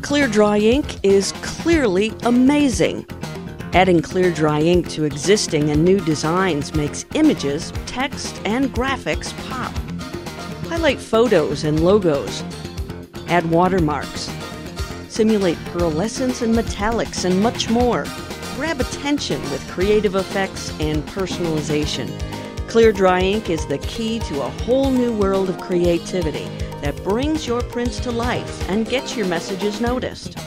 Clear Dry ink is clearly amazing. Adding Clear Dry ink to existing and new designs makes images, text, and graphics pop. Highlight photos and logos. Add watermarks. Simulate pearlescence and metallics and much more. Grab attention with creative effects and personalization. Clear Dry ink is the key to a whole new world of creativity that brings your prints to life and gets your messages noticed.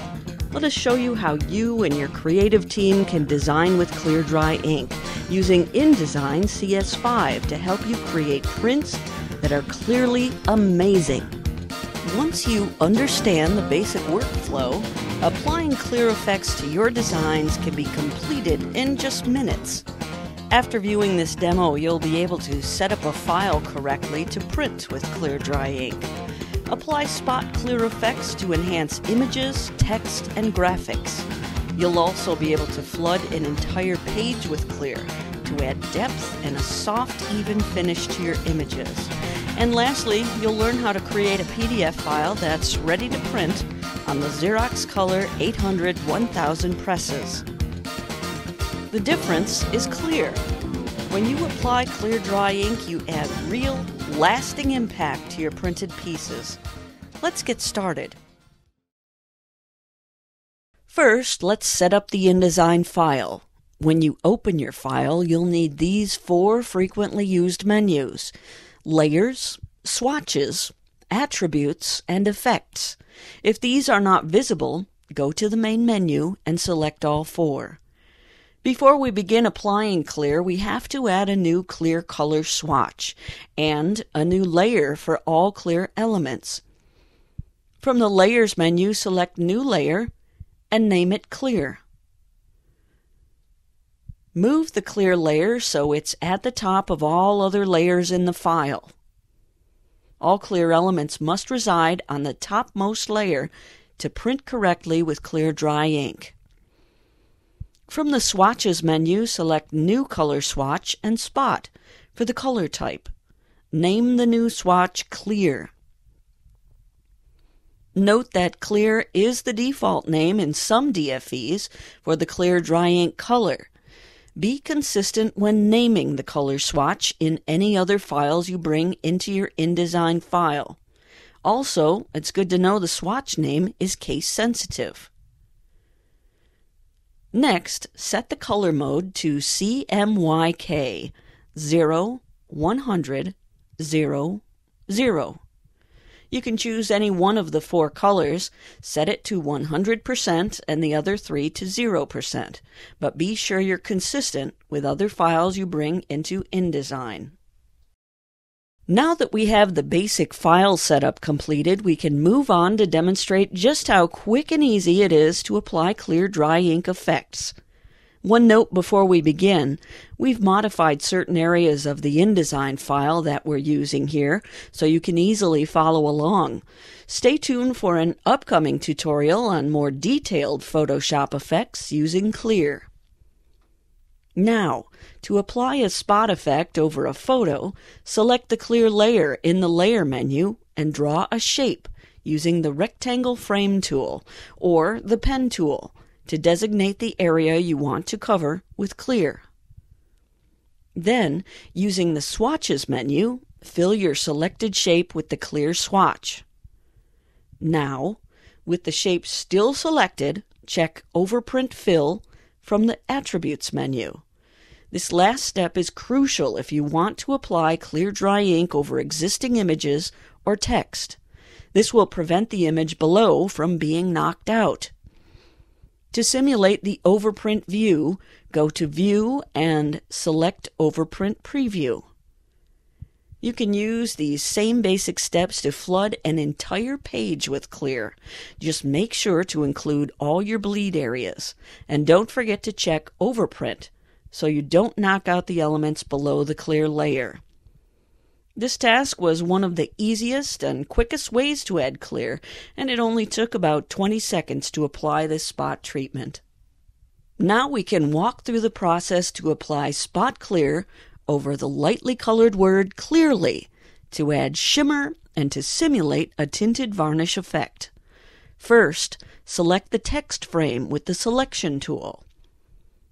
Let us show you how you and your creative team can design with Clear Dry ink using InDesign CS5 to help you create prints that are clearly amazing. Once you understand the basic workflow, applying clear effects to your designs can be completed in just minutes. After viewing this demo, you'll be able to set up a file correctly to print with Clear Dry ink. Apply spot clear effects to enhance images, text, and graphics. You'll also be able to flood an entire page with clear to add depth and a soft, even finish to your images. And lastly, you'll learn how to create a PDF file that's ready to print on the Xerox Color 800-1000 presses. The difference is clear. When you apply Clear Dry ink, you add real, lasting impact to your printed pieces. Let's get started. First, let's set up the InDesign file. When you open your file, you'll need these 4 frequently used menus: Layers, Swatches, Attributes, and Effects. If these are not visible, go to the main menu and select all 4. Before we begin applying clear, we have to add a new clear color swatch and a new layer for all clear elements. From the Layers menu, select New Layer and name it Clear. Move the clear layer so it's at the top of all other layers in the file. All clear elements must reside on the topmost layer to print correctly with Clear Dry ink. From the Swatches menu, select New Color Swatch and Spot for the color type. Name the new swatch Clear. Note that Clear is the default name in some DFEs for the Clear Dry ink color. Be consistent when naming the color swatch in any other files you bring into your InDesign file. Also, it's good to know the swatch name is case sensitive. Next, set the color mode to CMYK 0, 100, 0, 0. You can choose any one of the 4 colors, set it to 100% and the other 3 to 0%, but be sure you're consistent with other files you bring into InDesign. Now that we have the basic file setup completed, we can move on to demonstrate just how quick and easy it is to apply Clear Dry ink effects. One note before we begin: we've modified certain areas of the InDesign file that we're using here, so you can easily follow along. Stay tuned for an upcoming tutorial on more detailed Photoshop effects using Clear. Now, to apply a spot effect over a photo, select the clear layer in the Layer menu and draw a shape using the Rectangle Frame tool or the Pen tool to designate the area you want to cover with clear. Then, using the Swatches menu, fill your selected shape with the clear swatch. Now, with the shape still selected, check Overprint Fill from the Attributes menu. This last step is crucial if you want to apply Clear Dry ink over existing images or text. This will prevent the image below from being knocked out. To simulate the overprint view, go to View and select Overprint Preview. You can use these same basic steps to flood an entire page with clear. Just make sure to include all your bleed areas, and don't forget to check Overprint so you don't knock out the elements below the clear layer. This task was one of the easiest and quickest ways to add clear, and it only took about 20 seconds to apply this spot treatment. Now we can walk through the process to apply spot clear over the lightly colored word clearly to add shimmer and to simulate a tinted varnish effect. First, select the text frame with the Selection tool.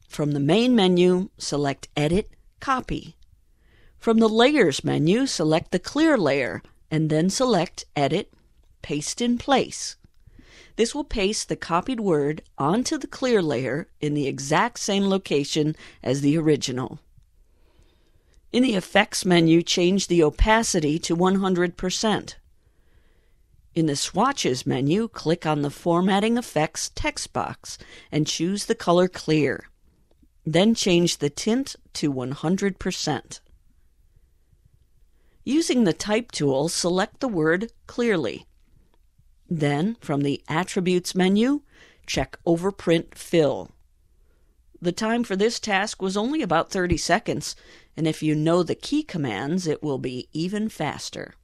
From the main menu, select Edit, Copy. From the Layers menu, select the clear layer, and then select Edit, Paste in Place. This will paste the copied word onto the clear layer in the exact same location as the original. In the Effects menu, change the opacity to 100%. In the Swatches menu, click on the Formatting Effects text box and choose the color Clear. Then change the tint to 100%. Using the Type tool, select the word clearly. Then, from the Attributes menu, check Overprint Fill. The time for this task was only about 30 seconds, and if you know the key commands, it will be even faster.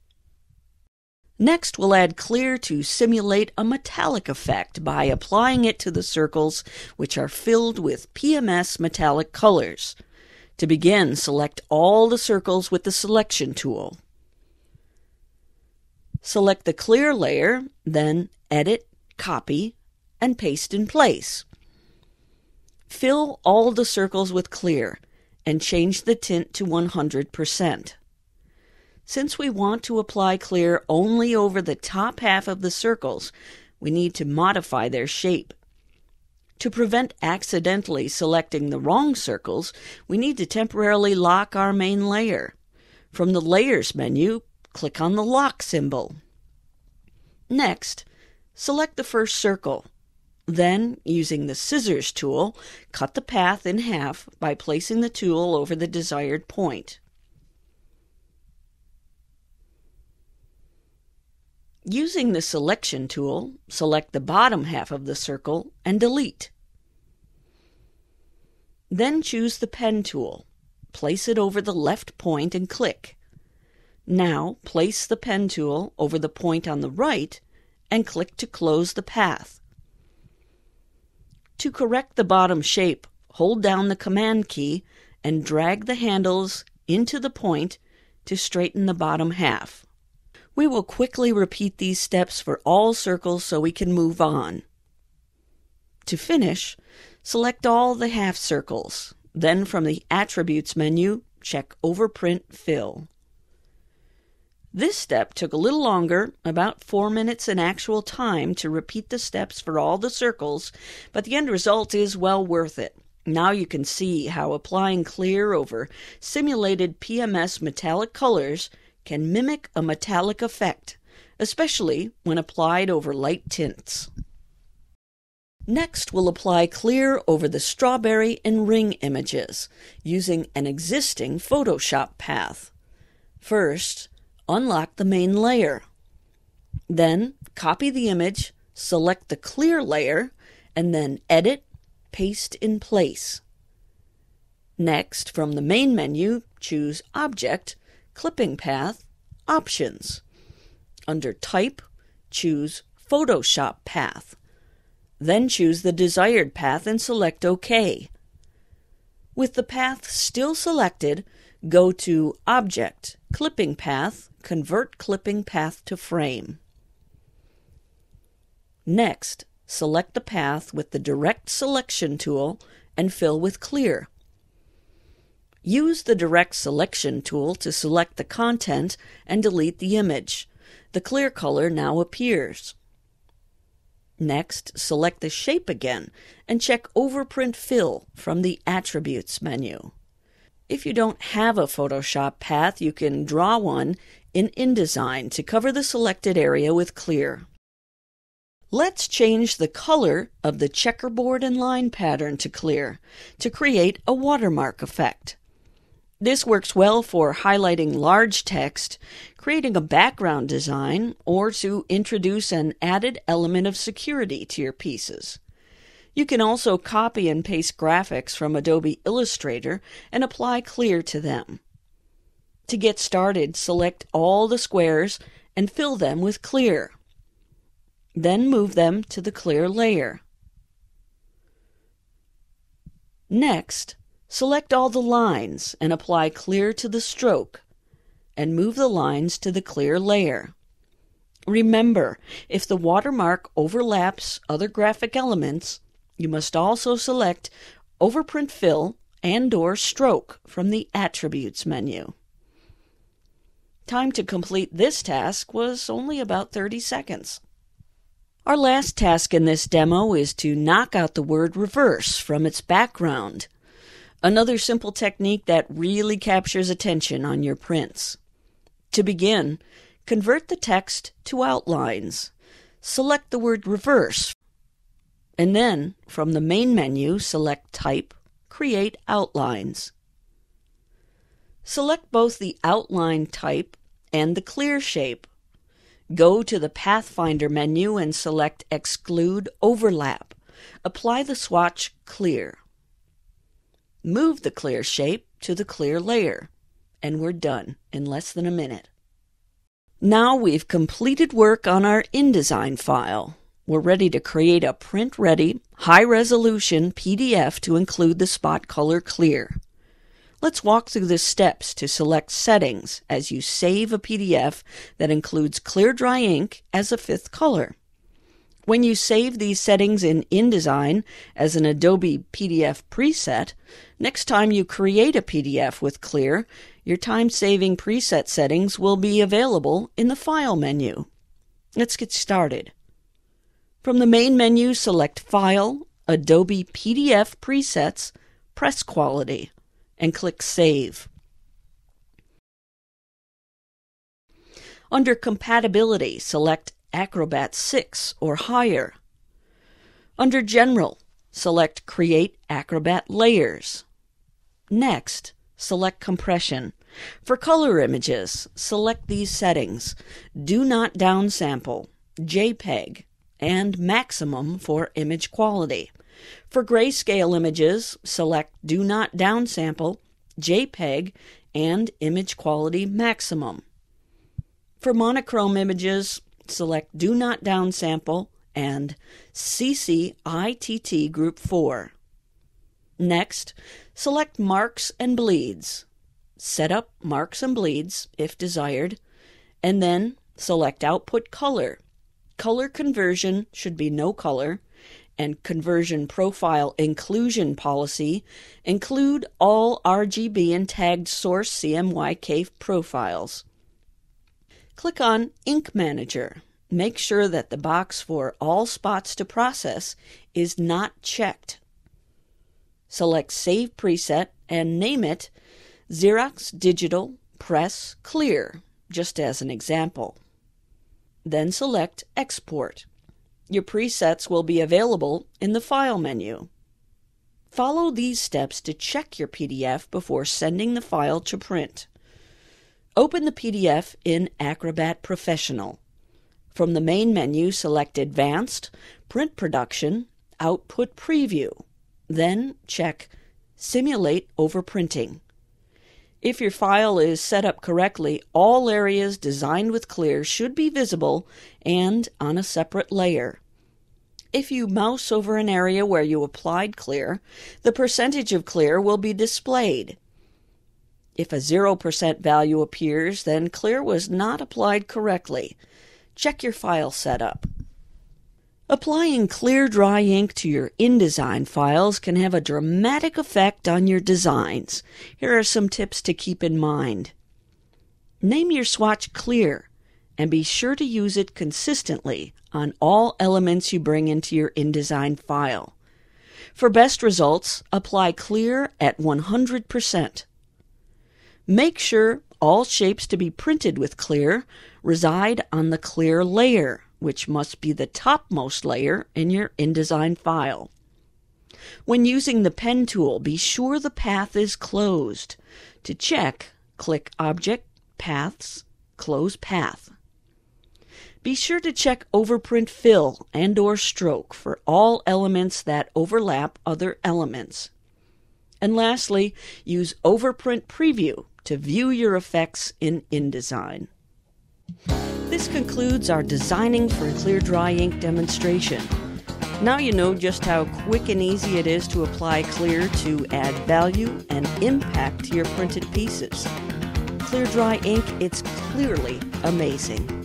Next, we'll add clear to simulate a metallic effect by applying it to the circles which are filled with PMS metallic colors. To begin, select all the circles with the Selection tool. Select the clear layer, then Edit, Copy, and Paste in Place. Fill all the circles with clear and change the tint to 100%. Since we want to apply clear only over the top half of the circles, we need to modify their shape. To prevent accidentally selecting the wrong circles, we need to temporarily lock our main layer. From the Layers menu, click on the lock symbol. Next, select the first circle. Then, using the Scissors tool, cut the path in half by placing the tool over the desired point. Using the Selection tool, select the bottom half of the circle and delete. Then choose the Pen tool. Place it over the left point and click. Now, place the Pen tool over the point on the right and click to close the path. To correct the bottom shape, hold down the Command key and drag the handles into the point to straighten the bottom half. We will quickly repeat these steps for all circles so we can move on. To finish, select all the half circles. Then from the Attributes menu, check Overprint Fill. This step took a little longer, about 4 minutes in actual time, to repeat the steps for all the circles, but the end result is well worth it. Now you can see how applying clear over simulated PMS metallic colors can mimic a metallic effect, especially when applied over light tints. Next, we'll apply clear over the strawberry and ring images using an existing Photoshop path. First, unlock the main layer. Then, copy the image, select the clear layer, and then Edit, Paste in Place. Next, from the main menu, choose Object, Clipping Path, Options. Under Type, choose Photoshop Path. Then choose the desired path and select OK. With the path still selected, go to Object, Clipping Path, Convert Clipping Path to Frame. Next, select the path with the Direct Selection tool and fill with clear. Use the Direct Selection tool to select the content and delete the image. The clear color now appears. Next, select the shape again and check Overprint Fill from the Attributes menu. If you don't have a Photoshop path, you can draw one in InDesign to cover the selected area with clear. Let's change the color of the checkerboard and line pattern to clear to create a watermark effect. This works well for highlighting large text, creating a background design, or to introduce an added element of security to your pieces. You can also copy and paste graphics from Adobe Illustrator and apply clear to them. To get started, select all the squares and fill them with clear. Then move them to the clear layer. Next, select all the lines and apply clear to the stroke, and move the lines to the clear layer. Remember, if the watermark overlaps other graphic elements, you must also select Overprint Fill and/or Stroke from the Attributes menu. Time to complete this task was only about 30 seconds. Our last task in this demo is to knock out the word reverse from its background, another simple technique that really captures attention on your prints. To begin, convert the text to outlines. Select the word reverse, and then from the main menu, select Type, Create Outlines. Select both the outline type and the clear shape. Go to the Pathfinder menu and select Exclude Overlap. Apply the swatch Clear. Move the clear shape to the clear layer, and we're done in less than a minute. Now we've completed work on our InDesign file. We're ready to create a print-ready, high-resolution PDF to include the spot color clear. Let's walk through the steps to select Settings as you save a PDF that includes clear dry ink as a fifth color. When you save these settings in InDesign as an Adobe PDF preset, next time you create a PDF with clear, your time-saving preset settings will be available in the File menu. Let's get started. From the main menu, select File, Adobe PDF Presets, Press Quality, and click Save. Under Compatibility, select Acrobat 6 or higher. Under General, select Create Acrobat Layers. Next, select Compression. For color images, select these settings: Do Not Downsample, JPEG, and Maximum for image quality. For grayscale images, select Do Not Downsample, JPEG, and Image Quality Maximum. For monochrome images, select Do Not Downsample and CC-ITT Group 4. Next, select Marks and Bleeds. Set up Marks and Bleeds if desired, and then select Output Color. Color conversion should be no color, and Conversion Profile Inclusion Policy include all RGB and tagged source CMYK profiles. Click on Ink Manager. Make sure that the box for All Spots to Process is not checked. Select Save Preset and name it Xerox Digital Press Clear, just as an example. Then select Export. Your presets will be available in the File menu. Follow these steps to check your PDF before sending the file to print. Open the PDF in Acrobat Professional. From the main menu, select Advanced, Print Production, Output Preview. Then check Simulate Overprinting. If your file is set up correctly, all areas designed with clear should be visible and on a separate layer. If you mouse over an area where you applied clear, the percentage of clear will be displayed. If a 0% value appears, then clear was not applied correctly. Check your file setup. Applying clear dry ink to your InDesign files can have a dramatic effect on your designs. Here are some tips to keep in mind. Name your swatch clear, and be sure to use it consistently on all elements you bring into your InDesign file. For best results, apply clear at 100%. Make sure all shapes to be printed with clear reside on the clear layer, which must be the topmost layer in your InDesign file. When using the pen tool, be sure the path is closed. To check, click Object, Paths, Close Path. Be sure to check Overprint Fill and/or Stroke for all elements that overlap other elements. And lastly, use Overprint Preview to view your effects in InDesign. This concludes our Designing for Clear Dry Ink demonstration. Now you know just how quick and easy it is to apply clear to add value and impact to your printed pieces. Clear Dry Ink, it's clearly amazing.